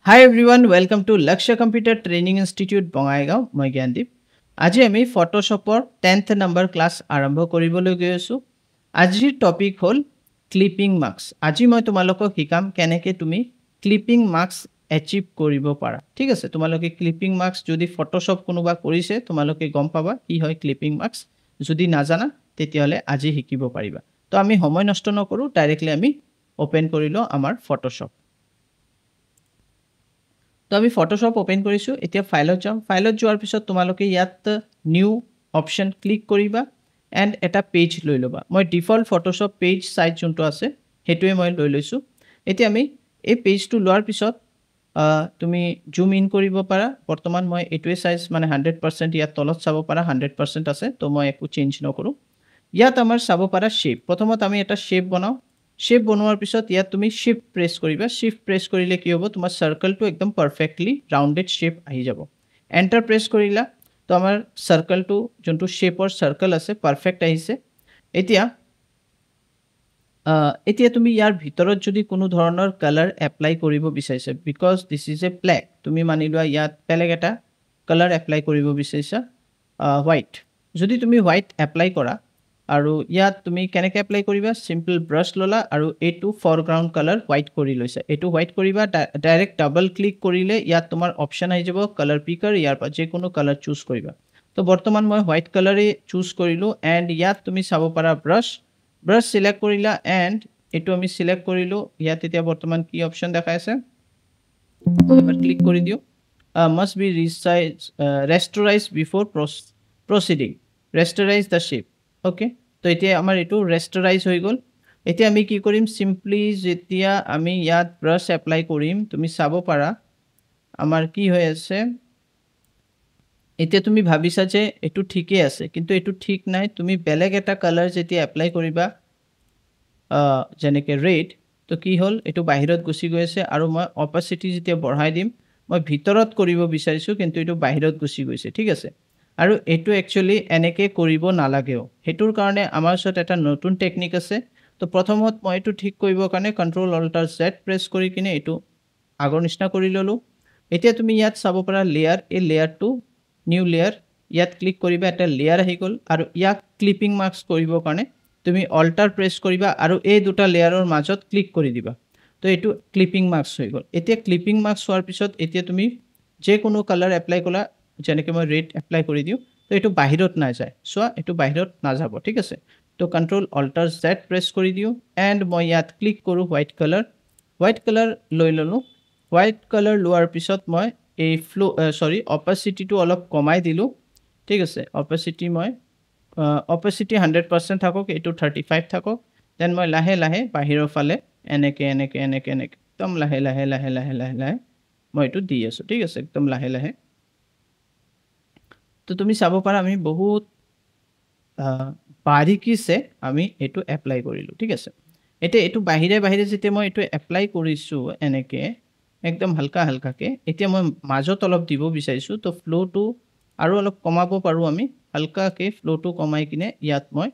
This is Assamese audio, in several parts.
Hi everyone, welcome to Lakshya Computer Training Institute Bongaigaon. মই জ্ঞানদীপ। আজি আমি ফটোশ্বপৰ 10th নম্বৰ ক্লাছ আৰম্ভ কৰিবলৈ গৈ আছো। আজিৰ টপিক হ'ল ক্লিপিং মাৰ্কস। আজি মই তোমালোকক শিকাম কেনেকৈ তুমি ক্লিপিং মাৰ্কস এচিভ কৰিব পাৰা। ঠিক আছে, তোমালোকে ক্লিপিং মাৰ্কস যদি ফটোশ্বপ কোনোবা কৰিছে তোমালোকে গম পাবা কি হয় ক্লিপিং মাৰ্কস। যদি নাজানা তেতিয়াহলে আজি শিকিব পাৰিবা। তো আমি সময় নষ্ট নকৰো, ডাইৰেক্টলি আমি ওপেন কৰি লওঁ আমাৰ ফটোশ্বপ। তো আমি ফটোশ্বপ ওপেন কৰিছো। এতিয়া ফাইলত যাম। ফাইলত যোৱাৰ পিছত তোমালোকে ইয়াত নিউ অপশন ক্লিক কৰিবা এণ্ড এটা পেজ লৈ ল'বা। মই ডিফল্ট ফটোশ্বপ পেজ সাইজ যোনটো আছে সেইটোৱে মই লৈ লৈছো। এতিয়া আমি এই পেজটো লোৱাৰ পিছত তুমি জুম ইন কৰিব পাৰা। বৰ্তমান মই এইটোৱে সাইজ মানে 100% ইয়াত তলত চাব পাৰা 100% আছে, তো মই একো চেঞ্জ নকৰো। ইয়াত আমাৰ চাব পাৰা শেপ। প্ৰথমত আমি এটা শেপ বনাও। শেপ বনোৱাৰ পিছত ইয়াত তুমি শিফট প্ৰেছ কৰিবা। শিফট প্ৰেছ কৰিলে কি হ'ব, তোমাৰ সাৰ্কেলটো একদম পাৰফেক্টলি ৰাউন্ডেড শেপ আহি যাব। এন্টাৰ প্ৰেছ কৰিলা তো আমাৰ সাৰ্কেলটো যোনটো শেপৰ সাৰ্কেল আছে পাৰফেক্ট আহিছে। এতিয়া তুমি ইয়াৰ ভিতৰত যদি কোনো ধৰণৰ কালাৰ এপ্লাই কৰিব বিচাৰিছা, because this is a black, তুমি মানি লোৱা ইয়াত বেলেগ এটা কালাৰ এপ্লাই কৰিব বিচাৰিছা হোৱাইট। যদি তুমি হোৱাইট এপ্লাই কৰা আৰু ইয়াত তুমি কেনেকৈ এপ্লাই কৰিবা, সিম্পল ব্ৰাছ ললা আৰু এইটো ফৰগ্ৰাউণ্ড কালাৰ হোৱাইট কৰি লৈছা। এইটো হোৱাইট কৰিবা, ডাইৰেক্ট ডাবল ক্লিক কৰিলে ইয়াত তোমাৰ অপশ্যন আহি যাব কালাৰ পিকাৰ, ইয়াৰ পৰা যিকোনো কালাৰ চুজ কৰিবা। তো বৰ্তমান মই হোৱাইট কালাৰে চুজ কৰিলোঁ এণ্ড ইয়াত তুমি চাব পাৰা ব্ৰাছ সিলেক্ট কৰিলা এণ্ড এইটো আমি সিলেক্ট কৰিলোঁ। ইয়াত এতিয়া বৰ্তমান কি অপশ্যন দেখাই আছে, এবাৰ ক্লিক কৰি দিওঁ। Must be rasterize before proceeding, rasterize the shape. Okay, তো এতিয়া আমাৰ এইটো ৰেষ্টৰাইজ হৈ গ'ল। এতিয়া আমি কি কৰিম, সিম্পলি যেতিয়া আমি ইয়াত ব্ৰাছ এপ্লাই কৰিম তুমি চাব পাৰা আমাৰ কি হৈ আছে। এতিয়া তুমি ভাবিছা যে এইটো ঠিকই আছে, কিন্তু এইটো ঠিক নাই। তুমি বেলেগ এটা কালাৰ যেতিয়া এপ্লাই কৰিবা যেনেকৈ ৰেড, তো কি হ'ল এইটো বাহিৰত গুচি গৈ আছে আৰু মই অপাচিটি যেতিয়া বঢ়াই দিম, মই ভিতৰত কৰিব বিচাৰিছোঁ কিন্তু এইটো বাহিৰত গুচি গৈছে। ঠিক আছে, আৰু এইটো একচুৱেলি এনেকৈ কৰিব নালাগেও। সেইটোৰ কাৰণে আমাৰ ওচৰত এটা নতুন টেকনিক আছে। তো প্ৰথমত মই এইটো ঠিক কৰিবৰ কাৰণে Ctrl+Alt+Z প্ৰেছ কৰি কিনে এইটো আগৰ নিচিনা কৰি ল'লোঁ। এতিয়া তুমি ইয়াত চাব পাৰা লেয়াৰ, এই লেয়াৰটো নিউ লেয়াৰ, ইয়াত ক্লিক কৰিবা, এটা লেয়াৰ আহি গ'ল। আৰু ইয়াক ক্লিপিং মাৰ্কস কৰিবৰ কাৰণে তুমি অল্টাৰ প্ৰেছ কৰিবা আৰু এই দুটা লেয়াৰৰ মাজত ক্লিক কৰি দিবা। তো এইটো ক্লিপিং মাৰ্কস হৈ গ'ল। এতিয়া ক্লিপিং মাৰ্কস হোৱাৰ পিছত এতিয়া তুমি যিকোনো কালাৰ এপ্লাই কৰা, যেনেকৈ মই ৰেড এপ্লাই কৰি দিওঁ, তো এইটো বাহিৰত নাযায়। চোৱা, এইটো বাহিৰত নাযাব। ঠিক আছে, তো Ctrl+Alt+Z প্ৰেছ কৰি দিওঁ এণ্ড মই ইয়াত ক্লিক কৰোঁ হোৱাইট কালাৰ লৈ ল'লোঁ। হোৱাইট কালাৰ লোৱাৰ পিছত মই এই অপাচিটিটো অলপ কমাই দিলোঁ। ঠিক আছে, অপাচিটি 100% থাকক, এইটো 35 থাকক। দেন মই লাহে লাহে বাহিৰৰ ফালে এনেকৈ একদম লাহে লাহে মই এইটো দি আছোঁ। ঠিক আছে, একদম লাহে লাহে। তো তুমি চাব পাৰা আমি বহুত বাৰীকিছে আমি এইটো এপ্লাই কৰিলোঁ। ঠিক আছে, এতিয়া এইটো বাহিৰে যেতিয়া মই এইটো এপ্লাই কৰিছোঁ এনেকৈ একদম হালকাকৈ, এতিয়া মই মাজত অলপ দিব বিচাৰিছোঁ। তো ফ্ল'টো আৰু অলপ কমাব পাৰোঁ আমি, হালকাকৈ ফ্ল'টো কমাই কিনে ইয়াত মই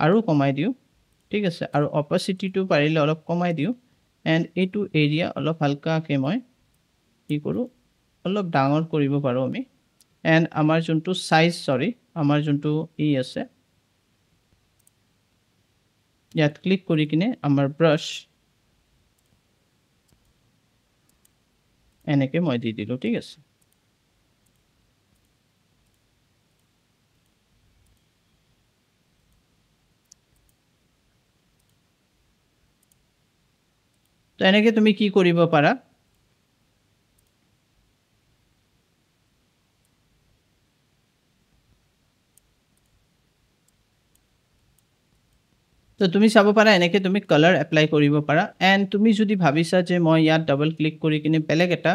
আৰু কমাই দিওঁ। ঠিক আছে, আৰু অপাচিটিটো পাৰিলে অলপ কমাই দিওঁ এণ্ড এইটো এৰিয়া অলপ হালকাকৈ মই কি কৰোঁ, অলপ ডাঙৰ কৰিব পাৰোঁ আমি। এণ্ড আমাৰ যোনটো আমাৰ যোনটো আছে, ইয়াত ক্লিক কৰি কিনে আমাৰ ব্ৰাছ এনেকৈ মই দি দিলোঁ। ঠিক আছে, তো এনেকৈ তুমি কি কৰিব পাৰা, তো তুমি চাব পাৰা এনেকৈ তুমি কালাৰ এপ্লাই কৰিব পাৰা। এণ্ড তুমি যদি ভাবিছা যে মই ইয়াত ডাবল ক্লিক কৰি কিনে বেলেগ এটা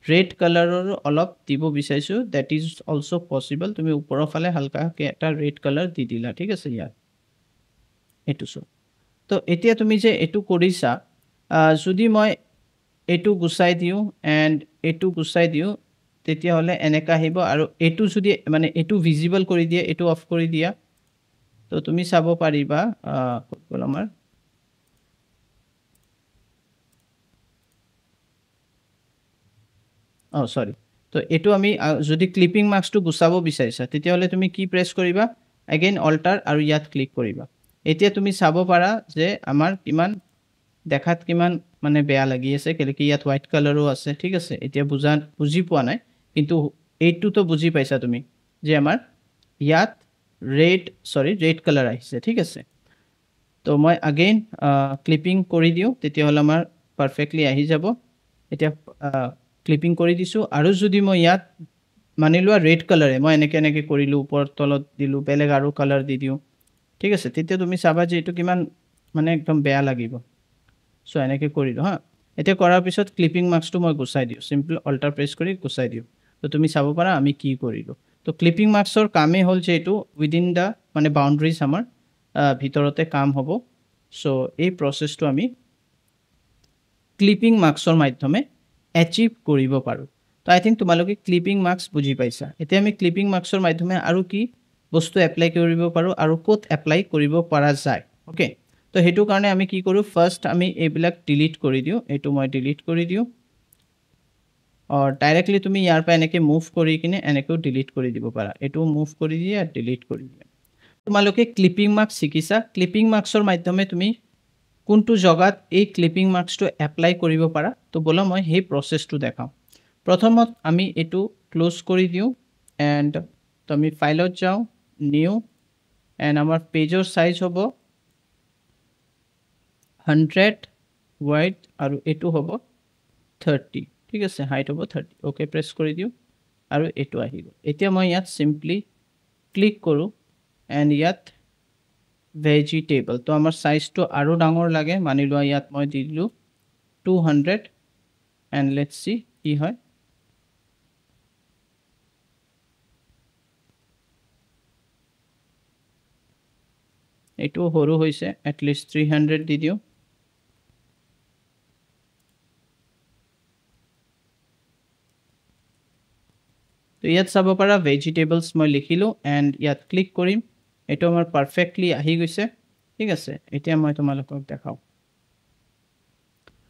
ৰেড কালাৰৰ অলপ দিব বিচাৰিছোঁ, ডেট ইজ অলছ' পচিবল। তুমি ওপৰৰ ফালে হালকাকৈ এটা ৰেড কালাৰ দি দিলা। ঠিক আছে, ইয়াত এইটো তো এতিয়া তুমি যে এইটো কৰিছা, যদি মই এইটো গুচাই দিওঁ এণ্ড এইটো গুচাই দিওঁ তেতিয়াহ'লে এনেকৈ আহিব। আৰু এইটো যদি মানে এইটো ভিজিবল কৰি দিয়ে, এইটো অফ কৰি দিয়া, তো তুমি চাব পাৰিবা আমাৰ সৰি তো এইটো আমি যদি ক্লিপিং মাৰ্কছটো গুচাব বিচাৰিছা তেতিয়াহ'লে তুমি কি প্ৰেছ কৰিবা এগেইন অল্টাৰ আৰু ইয়াত ক্লিক কৰিবা এতিয়া তুমি চাব পাৰা যে আমাৰ কিমান দেখাত কিমান মানে বেয়া লাগি আছে কেলে কি ইয়াত হোৱাইট কালাৰো আছে ঠিক আছে এতিয়া বুজি পোৱা নাই কিন্তু এইটোতো বুজি পাইছা তুমি যে আমাৰ ইয়াত ৰেড কালাৰ আহিছে ঠিক আছে তো মই এগেইন ক্লিপিং কৰি দিওঁ তেতিয়াহ'লে আমাৰ পাৰফেক্টলি আহি যাব এতিয়া ক্লিপিং কৰি দিছোঁ আৰু যদি মই ইয়াত মানি লোৱা ৰেড কালাৰে মই এনেকৈ কৰিলোঁ ওপৰত তলত দিলোঁ বেলেগ আৰু কালাৰ দি দিওঁ ঠিক আছে তেতিয়া তুমি চাবা যে এইটো কিমান মানে একদম বেয়া লাগিব চ' এনেকৈ কৰিলোঁ হা এতিয়া কৰাৰ পিছত ক্লিপিং মাৰ্কছটো মই গুচাই দিওঁ চিম্পল অল্টাৰ প্ৰেছ কৰি গুচাই দিওঁ তো তুমি চাব পাৰা আমি কি কৰিলোঁ তো ক্লিপিং মাৰ্কছৰ কামেই হ'ল যে এইটো উইদিন দ্য মানে বাউণ্ডাৰীজ আমাৰ ভিতৰতে কাম হ'ব চ' এই প্ৰচেছটো আমি ক্লিপিং মাৰ্কছৰ মাধ্যমে এচিভ কৰিব পাৰোঁ তো আই থিংক তোমালোকে ক্লিপিং মাৰ্কছ বুজি পাইছা এতিয়া আমি ক্লিপিং মাৰ্কছৰ মাধ্যমে আৰু কি বস্তু এপ্লাই কৰিব পাৰোঁ আৰু ক'ত এপ্লাই কৰিব পৰা যায় অ'কে তো সেইটো কাৰণে আমি কি কৰোঁ ফাৰ্ষ্ট আমি এইবিলাক ডিলিট কৰি দিওঁ এইটো মই ডিলিট কৰি দিওঁ ডাইৰেক্টলি তুমি ইয়াৰ পৰা এনেকৈ মুভ কৰি কিনে এনেকৈও ডিলিট কৰি দিব পাৰা এইটো মুভ কৰি দিয়ে আৰু ডিলিট কৰি দিয়ে তোমালোকে ক্লিপিং মাৰ্কছ শিকিছা ক্লিপিং মাৰ্কছৰ মাধ্যমে তুমি কোনটো জগাত এই ক্লিপিং মাৰ্কছটো এপ্লাই কৰিব পাৰা তো ব'লা মই সেই প্ৰচেছটো দেখাওঁ প্ৰথমত আমি এইটো ক্লোজ কৰি দিওঁ এণ্ড তো আমি ফাইলত যাওঁ নিউ এণ্ড আমাৰ পেজৰ চাইজ হ'ব 100 ৱাইড আৰু এইটো হ'ব 30 ঠিক আছে হাইট হ'ব 30 অ'কে প্ৰেছ কৰি দিওঁ আৰু এইটো আহি গ'ল এতিয়া মই ইয়াত চিম্পলি ক্লিক কৰোঁ এণ্ড ইয়াত ভেজিটেবল তো আমাৰ সাইজটো আৰু ডাঙৰ লাগে মানি লোৱা ইয়াত মই দি দিলোঁ 200 এণ্ড লেটছ সি কি হয় এইটো সৰু হৈছে এটলিষ্ট 300 দি দিওঁ তো ইয়াত চাব পাৰা ভেজিটেবলছ মই লিখিলোঁ এণ্ড ইয়াত ক্লিক কৰিম এইটো আমাৰ পাৰফেক্টলি আহি গৈছে ঠিক আছে এতিয়া মই তোমালোকক দেখাওঁ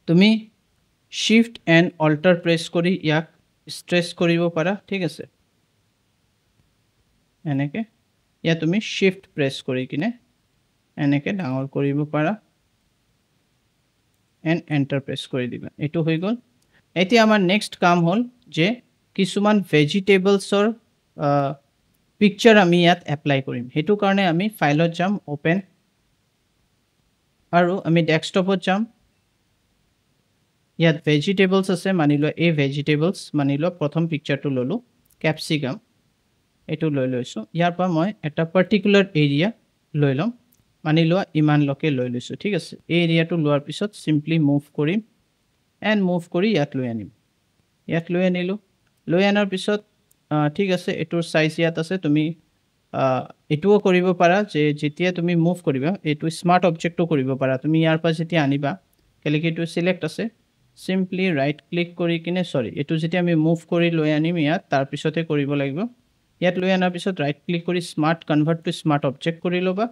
তুমি শিফট এণ্ড অল্টাৰ প্ৰেছ কৰি ইয়াক ষ্ট্ৰেচ কৰিব পাৰা ঠিক আছে এনেকৈ ইয়াত তুমি শিফট প্ৰেছ কৰি কিনে এনেকৈ ডাঙৰ কৰিব পাৰা এণ্ড এণ্টাৰ প্ৰেছ কৰি দিবা এইটো হৈ গ'ল এতিয়া আমাৰ নেক্সট কাম হ'ল যে কিছুমান ভেজিটেবলছৰ পিকচাৰ আমি ইয়াত এপ্লাই কৰিম সেইটো কাৰণে আমি ফাইলত যাম ওপেন আৰু আমি ডেস্কটপত যাম ইয়াত ভেজিটেবলছ আছে মানি লোৱা এই ভেজিটেবলছ মানি লোৱা প্ৰথম পিকচাৰটো ল'লোঁ কেপচিকাম এইটো লৈ লৈছোঁ ইয়াৰ পৰা মই এটা পাৰ্টিকুলাৰ এৰিয়া লৈ ল'ম মানি লোৱা ইমানলৈকে লৈ লৈছোঁ ঠিক আছে এই এৰিয়াটো লোৱাৰ পিছত চিম্পলি মুভ কৰিম এণ্ড মুভ কৰি ইয়াত লৈ আনিম ইয়াত লৈ আনিলোঁ লৈ অনাৰ পিছত ঠিক আছে এইটোৰ সাইজ ইয়াত আছে তুমি এইটোও কৰিব পাৰা যে যেতিয়া তুমি মুভ কৰিবা এইটো স্মাৰ্ট অবজেক্টটো কৰিব পাৰা তুমি ইয়াৰ পৰা যেতিয়া আনিবা কেলে কি এইটো সিলেক্ট আছে সিম্পলি ৰাইট ক্লিক কৰি কিনে এইটো যেতিয়া আমি মুভ কৰি লৈ আনিম ইয়াত তাৰপিছতে কৰিব লাগিব ইয়াত লৈ অনাৰ পিছত ৰাইট ক্লিক কৰি smart convert to smart object কৰি ল'বা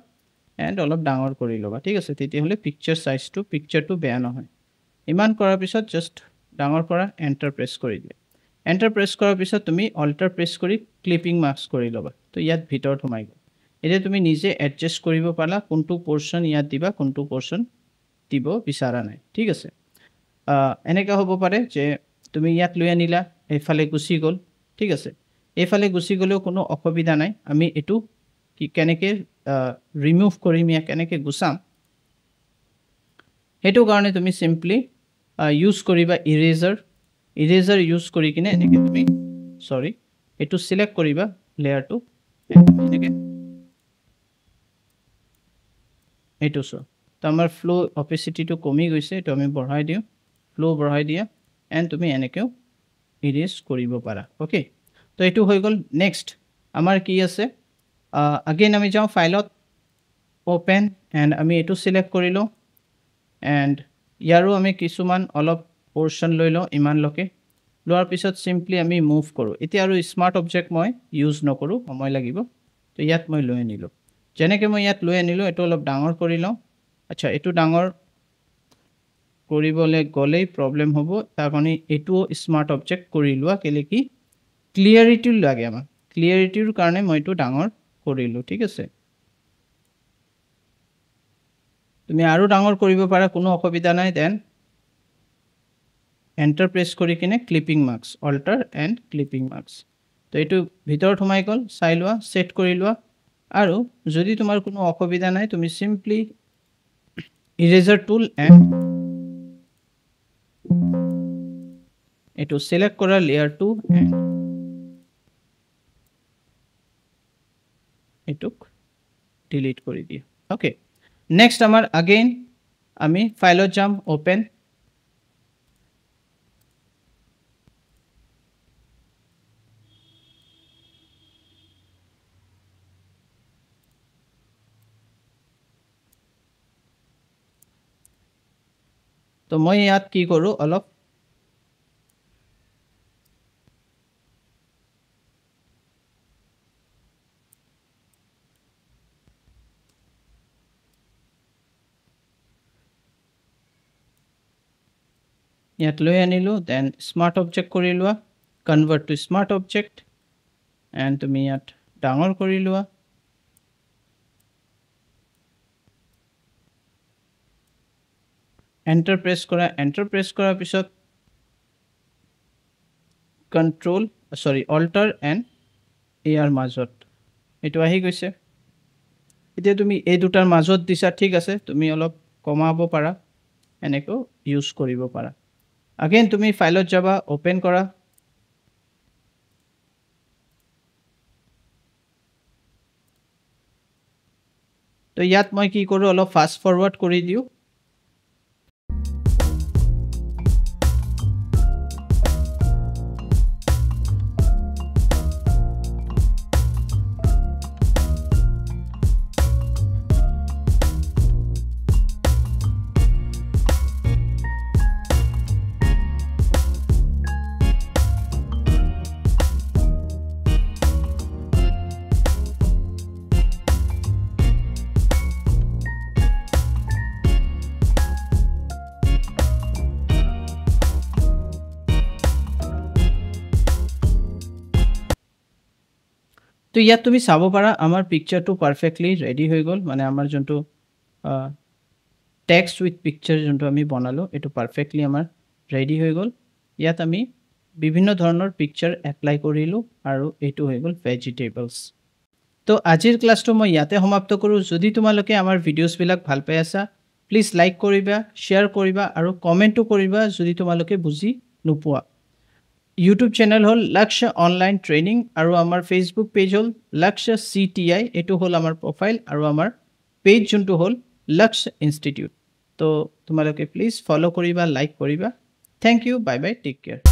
এণ্ড অলপ ডাঙৰ কৰি ল'বা ঠিক আছে তেতিয়াহ'লে পিকচাৰটো বেয়া নহয় ইমান কৰাৰ পিছত জাষ্ট ডাঙৰ কৰা এণ্টাৰ প্ৰেছ কৰি দিয়া এণ্টাৰ প্ৰেছ কৰাৰ পিছত তুমি অল্টাৰ প্ৰেছ কৰি ক্লিপিং মাৰ্কছ কৰি ল'বা তো ইয়াত ভিতৰত সোমাই গ'ল এতিয়া তুমি নিজে এডজাষ্ট কৰিব পাৰা কোনটো পৰ্চন ইয়াত দিবা কোনটো পৰ্চন দিব বিচৰা নাই ঠিক আছে এনেকুৱা হ'ব পাৰে যে তুমি ইয়াত লৈ আনিলা এইফালে গুচি গ'ল ঠিক আছে এইফালে গুচি গ'লেও কোনো অসুবিধা নাই আমি এইটো কি কেনেকৈ ৰিমুভ কৰিম ইয়াক কেনেকৈ গুচাম সেইটো কাৰণে তুমি চিম্পলি ইউজ কৰিবা ইৰেজাৰ ইউজ কৰি কিনে এনেকৈ তুমি এইটো চিলেক্ট কৰিবা লেয়াৰটো এনেকৈ এইটো তো আমাৰ ফ্লো অপেচিটিটো কমি গৈছে এইটো আমি বঢ়াই দিওঁ ফ্লো বঢ়াই দিয়া এণ্ড তুমি এনেকৈও ইৰেজ কৰিব পাৰা অ'কে তো এইটো হৈ গ'ল নেক্সট আমাৰ কি আছে আগেইন আমি যাওঁ ফাইলত ওপেন এণ্ড আমি এইটো চিলেক্ট কৰি লওঁ এণ্ড ইয়াৰো আমি কিছুমান অলপ পৰ্চন লৈ লওঁ ইমানলৈকে লোৱাৰ পিছত চিম্পলি আমি মুভ কৰোঁ এতিয়া আৰু স্মাৰ্ট অবজেক্ট মই ইউজ নকৰোঁ সময় লাগিব তো ইয়াত মই লৈ আনিলোঁ যেনেকৈ মই ইয়াত লৈ আনিলোঁ এইটো অলপ ডাঙৰ কৰি লওঁ আচ্ছা এইটো ডাঙৰ কৰিবলৈ গ'লেই প্ৰব্লেম হ'ব তাৰ কাৰণে এটো স্মাৰ্ট অবজেক্ট কৰি লোৱা কেলে কি ক্লিয়াৰিটি লাগে আমাক ক্লিয়াৰিটিৰ কাৰণে মই এটো ডাঙৰ কৰিলো ঠিক আছে তুমি আৰু ডাঙৰ কৰিব পাৰা কোনো অসুবিধা নাই দেন এন্টাৰ প্ৰেছ কৰি কিনে clipping marks alter and clipping marks তো এটো ভিতৰত সোমাই গল চাই লোৱা সেট কৰি লোৱা আৰু যদি তোমাৰ কোনো অসুবিধা নাই তুমি সিম্পলি ইৰেজাৰ টুল এন্ড এটো সিলেক্ট কৰা লেয়াৰ 2 এন্ড এটুক ডিলিট কৰি দিয়া ওকে নেক্সট আমাৰ अगेन আমি ফাইলত যাম ওপেন তো মই ইয়াত কি কৰো অলপ ইয়াত লৈ আনিলো দেন স্মাৰ্ট অবজেক্ট কৰি লোৱা convert to smart object and তুমি ইয়াত ডাঙৰ কৰি লোৱা এন্টাৰ প্ৰেছ কৰাৰ পিছত কন্ট্ৰোল অল্টাৰ এন্ড এয়াৰ মাজত এটো আহি গৈছে এতিয়া তুমি এই দুটাৰ মাজত দিছা ঠিক আছে তুমি অলপ কমাব পাৰা এনেকৈ ইউজ কৰিব পাৰা अगेन তুমি ফাইলত যাবা ওপেন কৰা তো ইয়াত মই কি কৰো অলপ ফাস্ট ফৰৱাৰ্ড কৰি দিও তো ইয়াত তুমি চাব পাৰা আমাৰ পিকচাৰটো পাৰফেক্টলি ৰেডি হৈ গল মানে আমাৰ জন্তু টেক্সট উইথ পিকচাৰ জন্তু আমি বনালো এটো পাৰফেক্টলি আমাৰ ৰেডি হৈ গল ইয়াত আমি বিভিন্ন ধৰণৰ পিকচাৰ এপ্লাই কৰিলো আৰু এটো হৈ গল ভেজিটেবলস তো আজিৰ ক্লাছটো মই ইয়াতে সমাপ্ত কৰো যদি তোমালোকে আমাৰ ভিডিওছ বিলাক ভাল পাই আছা প্লিজ লাইক কৰিবা শেয়াৰ কৰিবা আৰু কমেন্টও কৰিবা যদি তোমালোকে বুজি নোপোৱা YouTube channel hol Lakshya online training aru amar Facebook page hol Lakshya CTI eto hol amar profile aru amar page junto hol Lakshya Institute to tumaloke please follow koriba like koriba thank you bye bye take care